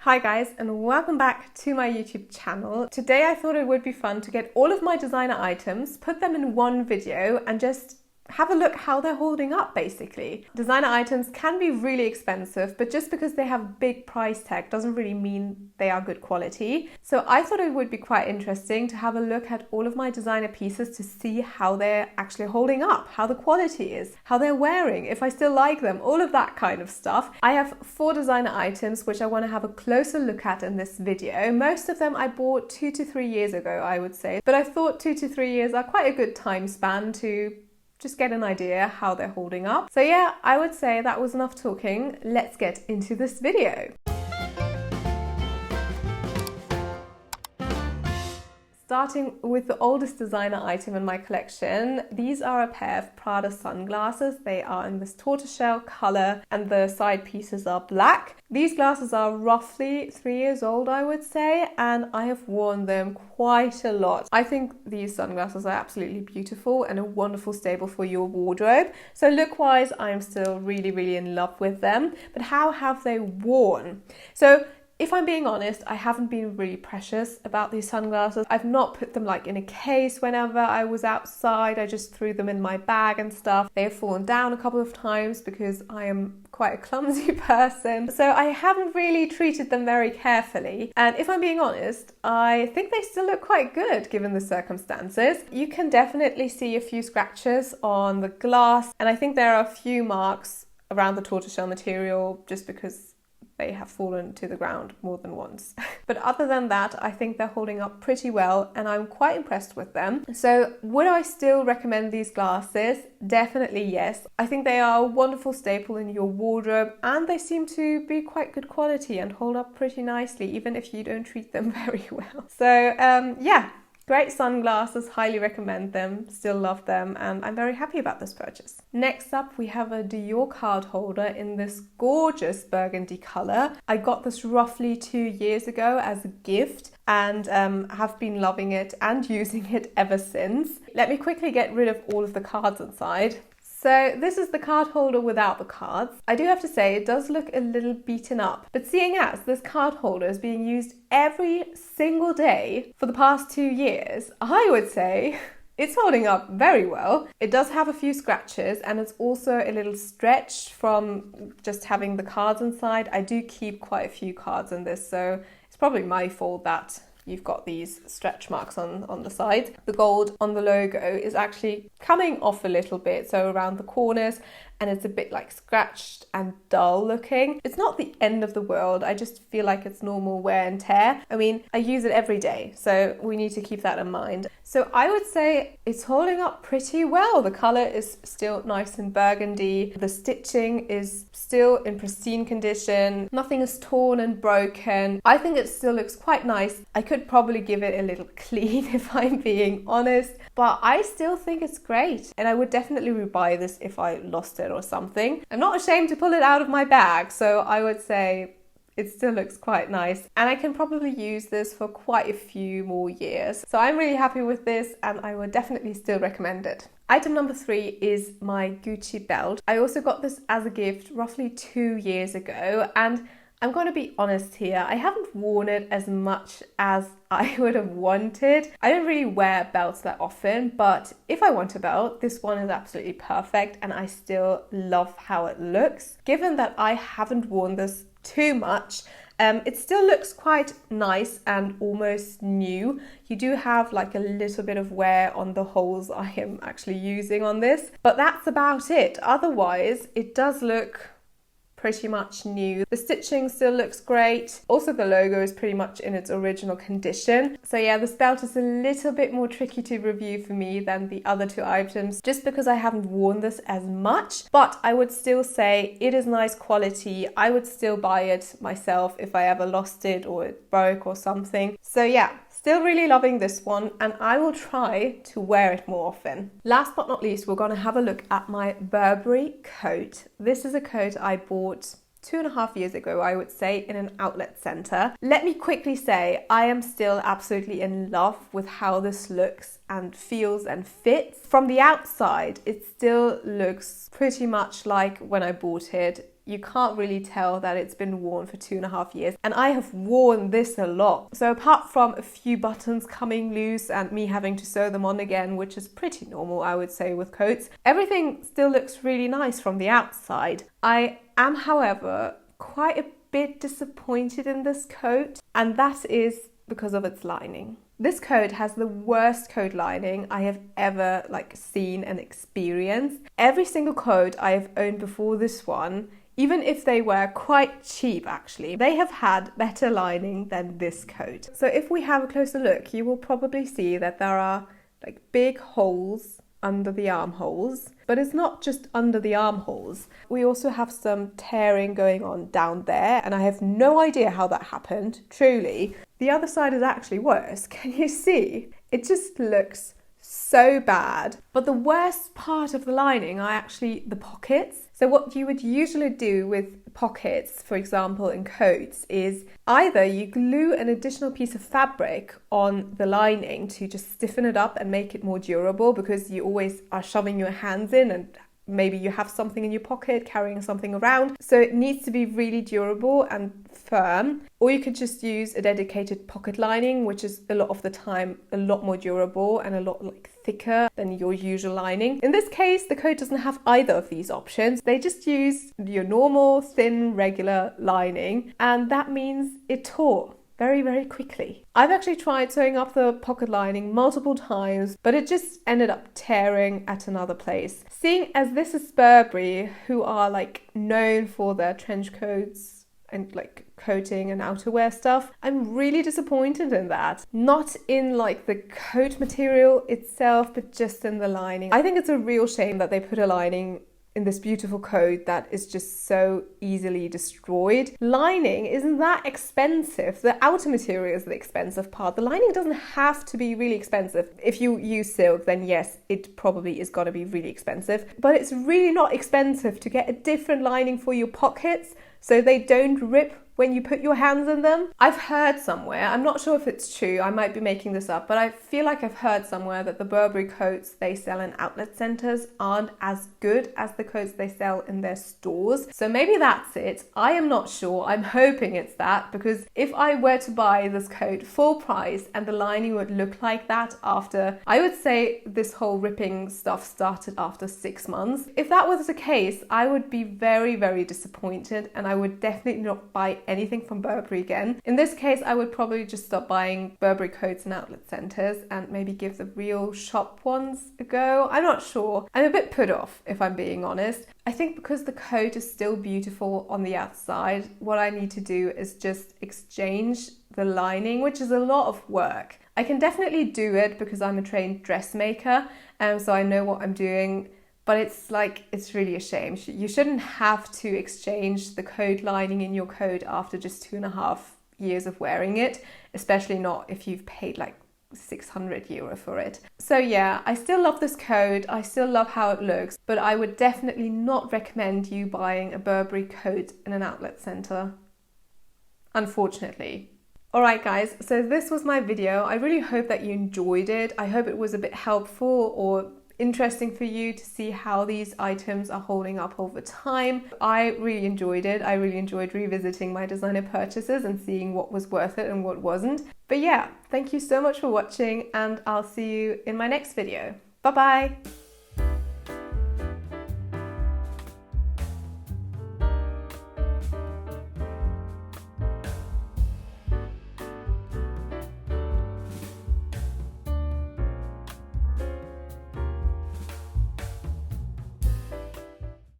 Hi guys, and welcome back to my YouTube channel. Today I thought it would be fun to get all of my designer items, put them in one video and just have a look how they're holding up basically. Designer items can be really expensive, but just because they have a big price tag doesn't really mean they are good quality. So I thought it would be quite interesting to have a look at all of my designer pieces to see how they're actually holding up, how the quality is, how they're wearing, if I still like them, all of that kind of stuff. I have 4 designer items which I want to have a closer look at in this video. Most of them I bought 2 to 3 years ago, I would say, but I thought 2 to 3 years are quite a good time span to just get an idea how they're holding up. So yeah, I would say that was enough talking. Let's get into this video. Starting with the oldest designer item in my collection, these are a pair of Prada sunglasses. They are in this tortoiseshell color and the side pieces are black. These glasses are roughly 3 years old, I would say, and I have worn them quite a lot. I think these sunglasses are absolutely beautiful and a wonderful staple for your wardrobe. So look-wise, I'm still really in love with them. But how have they worn? So if I'm being honest, I haven't been really precious about these sunglasses. I've not put them like in a case whenever I was outside. I just threw them in my bag and stuff. They have fallen down a couple of times because I am quite a clumsy person. So I haven't really treated them very carefully. And if I'm being honest, I think they still look quite good given the circumstances. You can definitely see a few scratches on the glass. And I think there are a few marks around the tortoiseshell material just because they have fallen to the ground more than once. But other than that, I think they're holding up pretty well and I'm quite impressed with them. So would I still recommend these glasses? Definitely yes. I think they are a wonderful staple in your wardrobe and they seem to be quite good quality and hold up pretty nicely, even if you don't treat them very well. So yeah. Great sunglasses, highly recommend them, still love them, and I'm very happy about this purchase. Next up, we have a Dior card holder in this gorgeous burgundy color. I got this roughly 2 years ago as a gift and have been loving it and using it ever since. Let me quickly get rid of all of the cards inside. So this is the card holder without the cards. I do have to say it does look a little beaten up, but seeing as this card holder is being used every single day for the past 2 years, I would say it's holding up very well. It does have a few scratches and it's also a little stretched from just having the cards inside. I do keep quite a few cards in this, so it's probably my fault that you've got these stretch marks on the sides. The gold on the logo is actually coming off a little bit, so around the corners, and it's a bit like scratched and dull looking. It's not the end of the world. I just feel like it's normal wear and tear. I mean, I use it every day, so we need to keep that in mind. So I would say it's holding up pretty well. The color is still nice and burgundy. The stitching is still in pristine condition. Nothing is torn and broken. I think it still looks quite nice. I could probably give it a little clean if I'm being honest, but I still think it's great. And I would definitely rebuy this if I lost it or something. I'm not ashamed to pull it out of my bag, so I would say it still looks quite nice and I can probably use this for quite a few more years. So I'm really happy with this and I would definitely still recommend it. Item number 3 is my Gucci belt. I also got this as a gift roughly 2 years ago and I'm going to be honest here, I haven't worn it as much as I would have wanted. I don't really wear belts that often, but if I want a belt, this one is absolutely perfect and I still love how it looks. Given that I haven't worn this too much, it still looks quite nice and almost new. You do have like a little bit of wear on the holes I am actually using on this, but that's about it. Otherwise, it does look pretty much new. The stitching still looks great. Also, the logo is pretty much in its original condition. So yeah, this belt is a little bit more tricky to review for me than the other 2 items, just because I haven't worn this as much, but I would still say it is nice quality. I would still buy it myself if I ever lost it or it broke or something. So yeah, still really loving this one and I will try to wear it more often. Last but not least, we're going to have a look at my Burberry coat. This is a coat I bought 2.5 years ago, I would say, in an outlet center. Let me quickly say, I am still absolutely in love with how this looks and feels and fits. From the outside, it still looks pretty much like when I bought it. you can't really tell that it's been worn for 2.5 years. And I have worn this a lot. So apart from a few buttons coming loose and me having to sew them on again, which is pretty normal, I would say, with coats, everything still looks really nice from the outside. I am, however, quite a bit disappointed in this coat, and that is because of its lining. This coat has the worst coat lining I have ever seen and experienced. Every single coat I have owned before this one, even if they were quite cheap actually, they have had better lining than this coat. So if we have a closer look, you will probably see that there are big holes under the armholes, but it's not just under the armholes. We also have some tearing going on down there, and I have no idea how that happened, truly. The other side is actually worse. Can you see? It just looks so bad. But the worst part of the lining are actually the pockets. So what you would usually do with pockets, for example, in coats, is either you glue an additional piece of fabric on the lining to just stiffen it up and make it more durable, because you always are shoving your hands in and maybe you have something in your pocket, carrying something around. So it needs to be really durable and firm. Or you could just use a dedicated pocket lining, which is a lot of the time a lot more durable and a lot thicker than your usual lining. In this case, the coat doesn't have either of these options. They just use your normal, thin, regular lining, and that means it tore very, very quickly. I've actually tried sewing up the pocket lining multiple times, but it just ended up tearing at another place. Seeing as this is Burberry, who are known for their trench coats and coating and outerwear stuff, I'm really disappointed in that. Not in the coat material itself, but just in the lining. I think it's a real shame that they put a lining in this beautiful coat that is just so easily destroyed. Lining isn't that expensive. The outer material is the expensive part. The lining doesn't have to be really expensive. If you use silk, then yes, it probably is going to be really expensive. But it's really not expensive to get a different lining for your pockets so they don't rip when you put your hands in them. I've heard somewhere, I'm not sure if it's true, I might be making this up, but I feel like I've heard somewhere that the Burberry coats they sell in outlet centers aren't as good as the coats they sell in their stores. So maybe that's it. I am not sure. I'm hoping it's that, because if I were to buy this coat full price and the lining would look like that after, I would say this whole ripping stuff started after 6 months. If that was the case, I would be very, very disappointed, and I would definitely not buy anything from Burberry again. In this case, I would probably just stop buying Burberry coats in outlet centers and maybe give the real shop ones a go. I'm not sure. I'm a bit put off, if I'm being honest. I think because the coat is still beautiful on the outside, what I need to do is just exchange the lining, which is a lot of work. I can definitely do it because I'm a trained dressmaker, and so I know what I'm doing. But it's really a shame. You shouldn't have to exchange the coat lining in your coat after just 2.5 years of wearing it, especially not if you've paid €600 for it. So yeah, I still love this coat. I still love how it looks, but I would definitely not recommend you buying a Burberry coat in an outlet center, unfortunately. Alright guys, so this was my video. I really hope that you enjoyed it. I hope it was a bit helpful or interesting for you to see how these items are holding up over time. I really enjoyed it. I really enjoyed revisiting my designer purchases and seeing what was worth it and what wasn't. But yeah, thank you so much for watching, and I'll see you in my next video. Bye bye!